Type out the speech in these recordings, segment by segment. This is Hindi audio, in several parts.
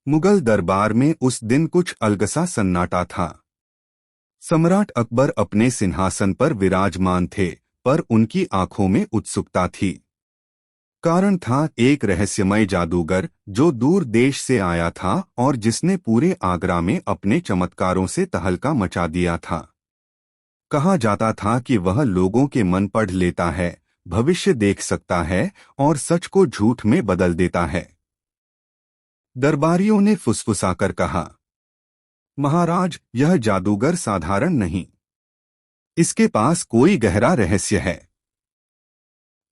मुगल दरबार में उस दिन कुछ अलगसा सन्नाटा था। सम्राट अकबर अपने सिंहासन पर विराजमान थे, पर उनकी आंखों में उत्सुकता थी। कारण था एक रहस्यमय जादूगर जो दूर देश से आया था और जिसने पूरे आगरा में अपने चमत्कारों से तहलका मचा दिया था। कहा जाता था कि वह लोगों के मन पढ़ लेता है, भविष्य देख सकता है और सच को झूठ में बदल देता है। दरबारियों ने फुसफुसाकर कहा, महाराज, यह जादूगर साधारण नहीं, इसके पास कोई गहरा रहस्य है।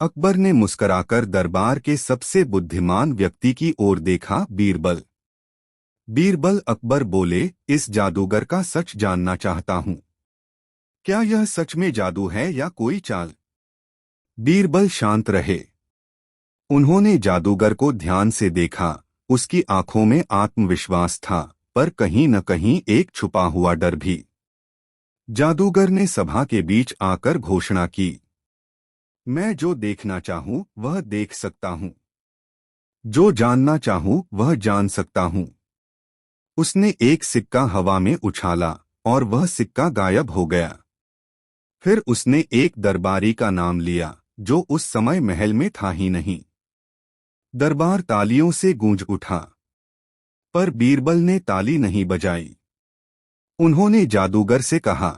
अकबर ने मुस्कुराकर दरबार के सबसे बुद्धिमान व्यक्ति की ओर देखा, बीरबल। बीरबल, अकबर बोले, इस जादूगर का सच जानना चाहता हूं। क्या यह सच में जादू है या कोई चाल? बीरबल शांत रहे। उन्होंने जादूगर को ध्यान से देखा। उसकी आंखों में आत्मविश्वास था, पर कहीं न कहीं एक छुपा हुआ डर भी। जादूगर ने सभा के बीच आकर घोषणा की, मैं जो देखना चाहूं वह देख सकता हूं, जो जानना चाहूं वह जान सकता हूं। उसने एक सिक्का हवा में उछाला और वह सिक्का गायब हो गया। फिर उसने एक दरबारी का नाम लिया जो उस समय महल में था ही नहीं। दरबार तालियों से गूंज उठा, पर बीरबल ने ताली नहीं बजाई। उन्होंने जादूगर से कहा,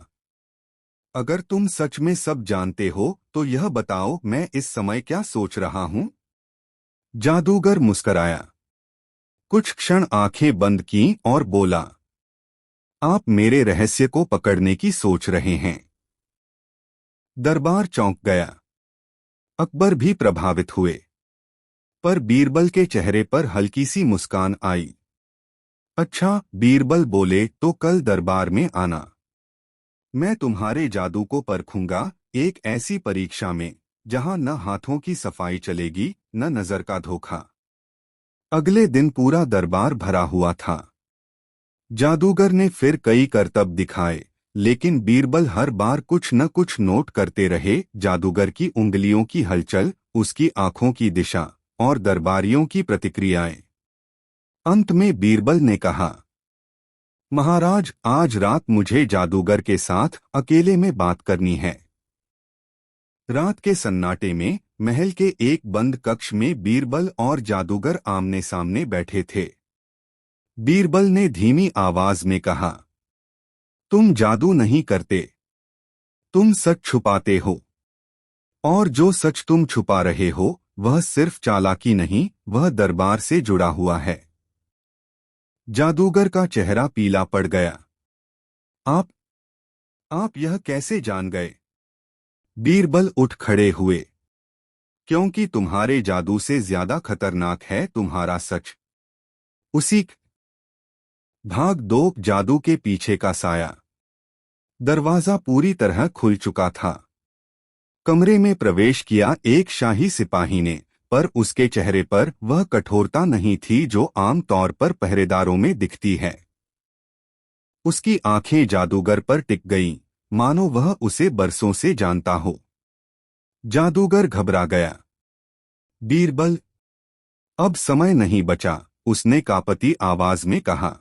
अगर तुम सच में सब जानते हो तो यह बताओ, मैं इस समय क्या सोच रहा हूं? जादूगर मुस्कराया, कुछ क्षण आंखें बंद की और बोला, आप मेरे रहस्य को पकड़ने की सोच रहे हैं। दरबार चौंक गया। अकबर भी प्रभावित हुए, पर बीरबल के चेहरे पर हल्की सी मुस्कान आई। अच्छा, बीरबल बोले, तो कल दरबार में आना। मैं तुम्हारे जादू को परखूंगा, एक ऐसी परीक्षा में जहां न हाथों की सफाई चलेगी न नजर का धोखा। अगले दिन पूरा दरबार भरा हुआ था। जादूगर ने फिर कई करतब दिखाए, लेकिन बीरबल हर बार कुछ न कुछ नोट करते रहे। जादूगर की उंगलियों की हलचल, उसकी आंखों की दिशा और दरबारियों की प्रतिक्रियाएं। अंत में बीरबल ने कहा, महाराज, आज रात मुझे जादूगर के साथ अकेले में बात करनी है। रात के सन्नाटे में महल के एक बंद कक्ष में बीरबल और जादूगर आमने सामने बैठे थे। बीरबल ने धीमी आवाज में कहा, तुम जादू नहीं करते, तुम सच छुपाते हो। और जो सच तुम छुपा रहे हो वह सिर्फ चालाकी नहीं, वह दरबार से जुड़ा हुआ है। जादूगर का चेहरा पीला पड़ गया। आप यह कैसे जान गए? बीरबल उठ खड़े हुए, क्योंकि तुम्हारे जादू से ज्यादा खतरनाक है तुम्हारा सच। उसी भाग दो, जादू के पीछे का साया। दरवाजा पूरी तरह खुल चुका था। कमरे में प्रवेश किया एक शाही सिपाही ने, पर उसके चेहरे पर वह कठोरता नहीं थी जो आम तौर पर पहरेदारों में दिखती है। उसकी आंखें जादूगर पर टिक गईं, मानो वह उसे बरसों से जानता हो। जादूगर घबरा गया। बीरबल, अब समय नहीं बचा, उसने कांपती आवाज में कहा।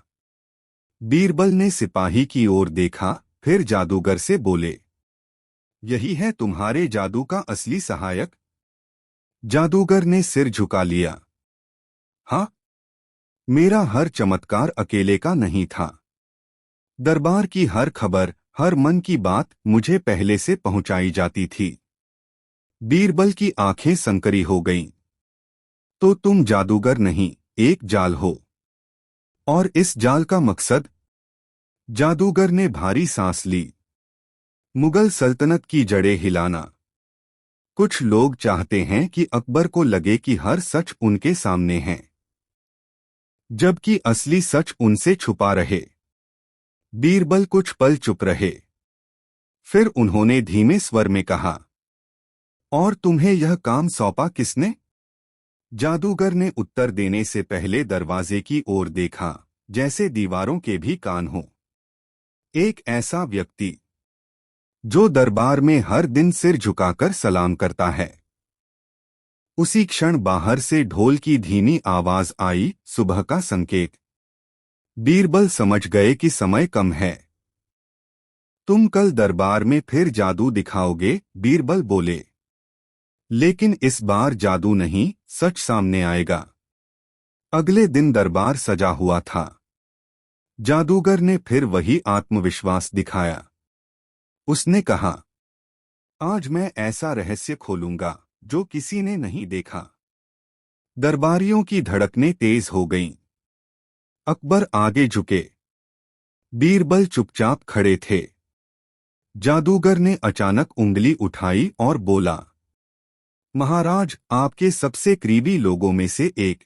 बीरबल ने सिपाही की ओर देखा, फिर जादूगर से बोले, यही है तुम्हारे जादू का असली सहायक? जादूगर ने सिर झुका लिया। हाँ, मेरा हर चमत्कार अकेले का नहीं था। दरबार की हर खबर, हर मन की बात मुझे पहले से पहुंचाई जाती थी। बीरबल की आंखें संकरी हो गईं। तो तुम जादूगर नहीं, एक जाल हो। और इस जाल का मकसद? जादूगर ने भारी सांस ली। मुगल सल्तनत की जड़ें हिलाना। कुछ लोग चाहते हैं कि अकबर को लगे कि हर सच उनके सामने है, जबकि असली सच उनसे छुपा रहे। बीरबल कुछ पल चुप रहे। फिर उन्होंने धीमे स्वर में कहा, और तुम्हें यह काम सौंपा किसने? जादूगर ने उत्तर देने से पहले दरवाजे की ओर देखा, जैसे दीवारों के भी कान हों। एक ऐसा व्यक्ति जो दरबार में हर दिन सिर झुकाकर सलाम करता है। उसी क्षण बाहर से ढोल की धीमी आवाज आई, सुबह का संकेत। बीरबल समझ गए कि समय कम है। तुम कल दरबार में फिर जादू दिखाओगे, बीरबल बोले। लेकिन इस बार जादू नहीं, सच सामने आएगा। अगले दिन दरबार सजा हुआ था। जादूगर ने फिर वही आत्मविश्वास दिखाया। उसने कहा, आज मैं ऐसा रहस्य खोलूंगा जो किसी ने नहीं देखा। दरबारियों की धड़कनें तेज हो गईं। अकबर आगे झुके। बीरबल चुपचाप खड़े थे। जादूगर ने अचानक उंगली उठाई और बोला, महाराज, आपके सबसे करीबी लोगों में से एक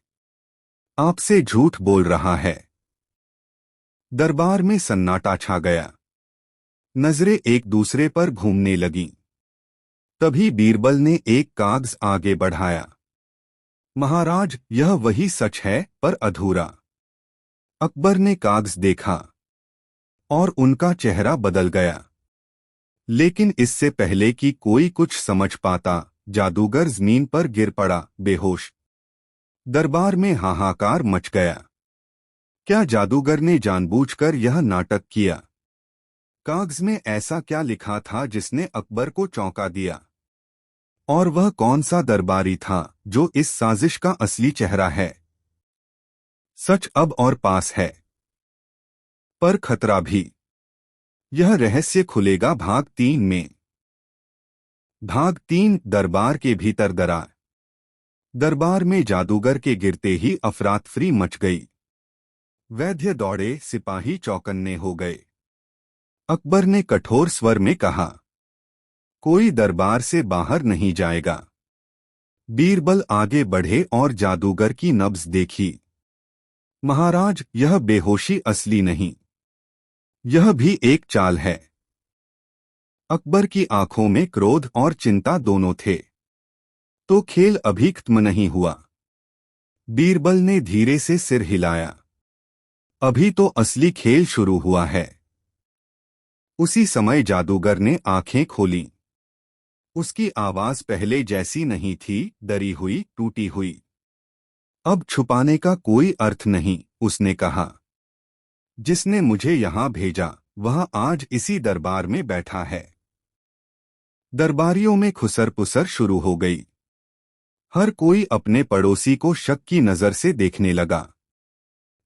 आपसे झूठ बोल रहा है। दरबार में सन्नाटा छा गया। नजरें एक दूसरे पर घूमने लगीं। तभी बीरबल ने एक कागज आगे बढ़ाया। महाराज, यह वही सच है, पर अधूरा। अकबर ने कागज देखा और उनका चेहरा बदल गया। लेकिन इससे पहले कि कोई कुछ समझ पाता, जादूगर जमीन पर गिर पड़ा, बेहोश। दरबार में हाहाकार मच गया। क्या जादूगर ने जानबूझकर यह नाटक किया? कागज में ऐसा क्या लिखा था जिसने अकबर को चौंका दिया? और वह कौन सा दरबारी था जो इस साजिश का असली चेहरा है? सच अब और पास है, पर खतरा भी। यह रहस्य खुलेगा भाग 3 में। भाग 3, दरबार के भीतर दरार। दरबार में जादूगर के गिरते ही अफरातफरी मच गई। वैद्य दौड़े, सिपाही चौकन्ने हो गए। अकबर ने कठोर स्वर में कहा, कोई दरबार से बाहर नहीं जाएगा। बीरबल आगे बढ़े और जादूगर की नब्ज देखी। महाराज, यह बेहोशी असली नहीं, यह भी एक चाल है। अकबर की आंखों में क्रोध और चिंता दोनों थे। तो खेल अभी खत्म नहीं हुआ। बीरबल ने धीरे से सिर हिलाया। अभी तो असली खेल शुरू हुआ है। उसी समय जादूगर ने आंखें खोलीं। उसकी आवाज पहले जैसी नहीं थी, डरी हुई, टूटी हुई। अब छुपाने का कोई अर्थ नहीं, उसने कहा। जिसने मुझे यहां भेजा वह आज इसी दरबार में बैठा है। दरबारियों में खुसर पुसर शुरू हो गई। हर कोई अपने पड़ोसी को शक की नजर से देखने लगा।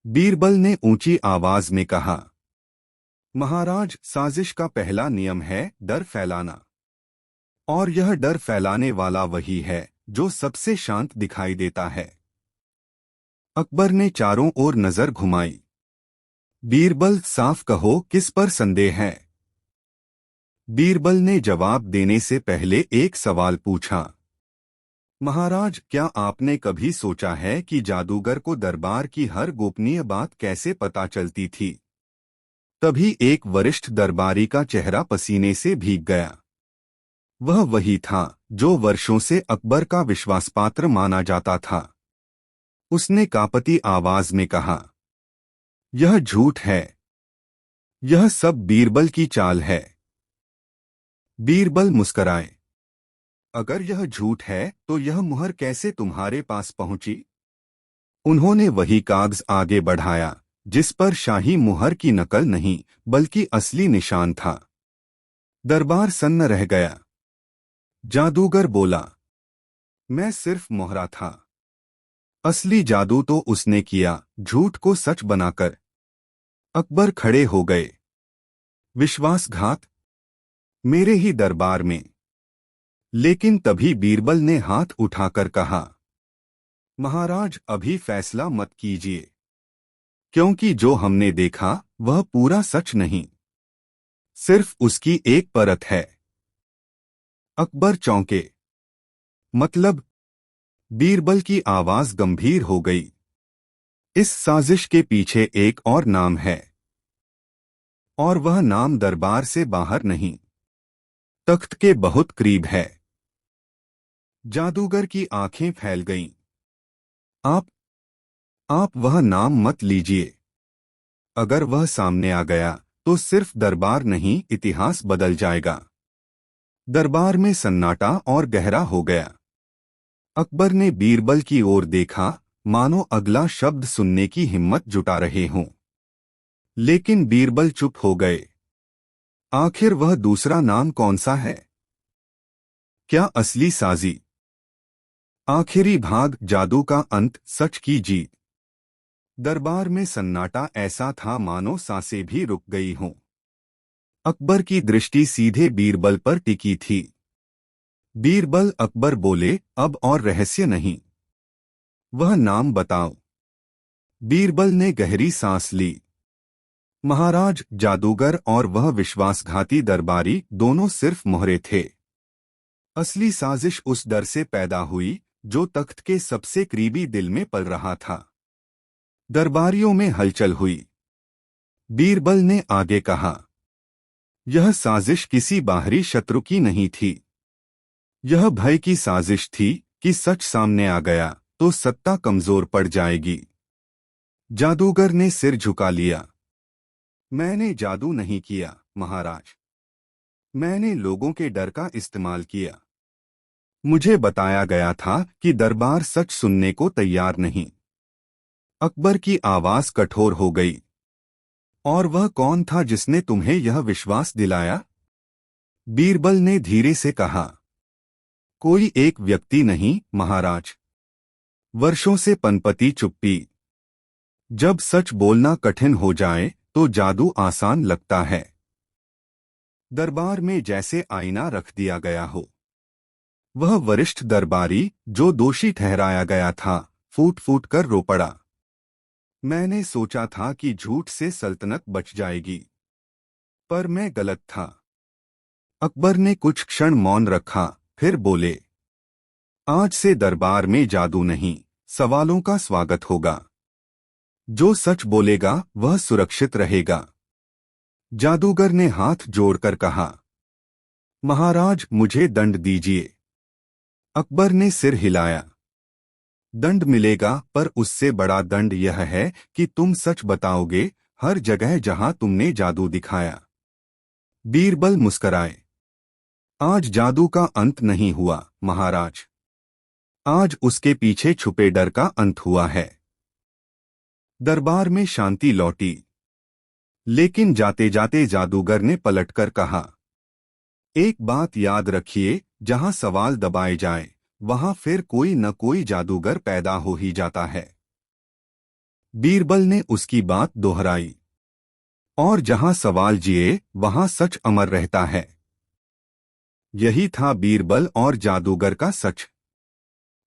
बीरबल ने ऊंची आवाज में कहा, महाराज, साजिश का पहला नियम है डर फैलाना। और यह डर फैलाने वाला वही है जो सबसे शांत दिखाई देता है। अकबर ने चारों ओर नजर घुमाई। बीरबल, साफ कहो, किस पर संदेह है? बीरबल ने जवाब देने से पहले एक सवाल पूछा। महाराज, क्या आपने कभी सोचा है कि जादूगर को दरबार की हर गोपनीय बात कैसे पता चलती थी? तभी एक वरिष्ठ दरबारी का चेहरा पसीने से भीग गया। वह वही था जो वर्षों से अकबर का विश्वासपात्र माना जाता था। उसने कांपती आवाज में कहा, यह झूठ है। यह सब बीरबल की चाल है। बीरबल मुस्कराए। अगर यह झूठ है तो यह मुहर कैसे तुम्हारे पास पहुंची? उन्होंने वही कागज आगे बढ़ाया जिस पर शाही मुहर की नकल नहीं बल्कि असली निशान था। दरबार सन्न रह गया। जादूगर बोला, मैं सिर्फ मोहरा था। असली जादू तो उसने किया, झूठ को सच बनाकर। अकबर खड़े हो गए। विश्वासघात? मेरे ही दरबार में। लेकिन तभी बीरबल ने हाथ उठाकर कहा, महाराज, अभी फैसला मत कीजिए, क्योंकि जो हमने देखा वह पूरा सच नहीं, सिर्फ उसकी एक परत है। अकबर चौंके। मतलब? बीरबल की आवाज गंभीर हो गई। इस साजिश के पीछे एक और नाम है, और वह नाम दरबार से बाहर नहीं, तख्त के बहुत करीब है। जादूगर की आंखें फैल गईं। आप वह नाम मत लीजिए। अगर वह सामने आ गया तो सिर्फ दरबार नहीं, इतिहास बदल जाएगा। दरबार में सन्नाटा और गहरा हो गया। अकबर ने बीरबल की ओर देखा, मानो अगला शब्द सुनने की हिम्मत जुटा रहे हों। लेकिन बीरबल चुप हो गए। आखिर वह दूसरा नाम कौन सा है? क्या असली साजी? आखिरी भाग, जादू का अंत, सच की जीत। दरबार में सन्नाटा ऐसा था मानो सांसें भी रुक गई हों। अकबर की दृष्टि सीधे बीरबल पर टिकी थी। बीरबल, अकबर बोले, अब और रहस्य नहीं। वह नाम बताओ। बीरबल ने गहरी सांस ली। महाराज, जादूगर और वह विश्वासघाती दरबारी दोनों सिर्फ मोहरे थे। असली साजिश उस डर से पैदा हुई जो तख्त के सबसे करीबी दिल में पल रहा था। दरबारियों में हलचल हुई। बीरबल ने आगे कहा, यह साजिश किसी बाहरी शत्रु की नहीं थी। यह भय की साजिश थी कि सच सामने आ गया तो सत्ता कमजोर पड़ जाएगी। जादूगर ने सिर झुका लिया। मैंने जादू नहीं किया महाराज। मैंने लोगों के डर का इस्तेमाल किया। मुझे बताया गया था कि दरबार सच सुनने को तैयार नहीं। अकबर की आवाज कठोर हो गई। और वह कौन था जिसने तुम्हें यह विश्वास दिलाया? बीरबल ने धीरे से कहा, कोई एक व्यक्ति नहीं महाराज। वर्षों से पनपती चुप्पी। जब सच बोलना कठिन हो जाए तो जादू आसान लगता है। दरबार में जैसे आईना रख दिया गया हो। वह वरिष्ठ दरबारी जो दोषी ठहराया गया था, फूट फूट कर रो पड़ा। मैंने सोचा था कि झूठ से सल्तनत बच जाएगी, पर मैं गलत था। अकबर ने कुछ क्षण मौन रखा, फिर बोले, आज से दरबार में जादू नहीं, सवालों का स्वागत होगा। जो सच बोलेगा वह सुरक्षित रहेगा। जादूगर ने हाथ जोड़कर कहा, महाराज, मुझे दंड दीजिए। अकबर ने सिर हिलाया। दंड मिलेगा, पर उससे बड़ा दंड यह है कि तुम सच बताओगे हर जगह जहां तुमने जादू दिखाया। बीरबल मुस्कराए। आज जादू का अंत नहीं हुआ महाराज। आज उसके पीछे छुपे डर का अंत हुआ है। दरबार में शांति लौटी। लेकिन जाते जाते जादूगर ने पलटकर कहा, एक बात याद रखिए, जहां सवाल दबाए जाए वहां फिर कोई न कोई जादूगर पैदा हो ही जाता है। बीरबल ने उसकी बात दोहराई। और जहां सवाल जिए वहां सच अमर रहता है। यही था बीरबल और जादूगर का सच।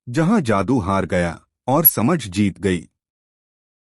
जहां जादू हार गया और समझ जीत गई।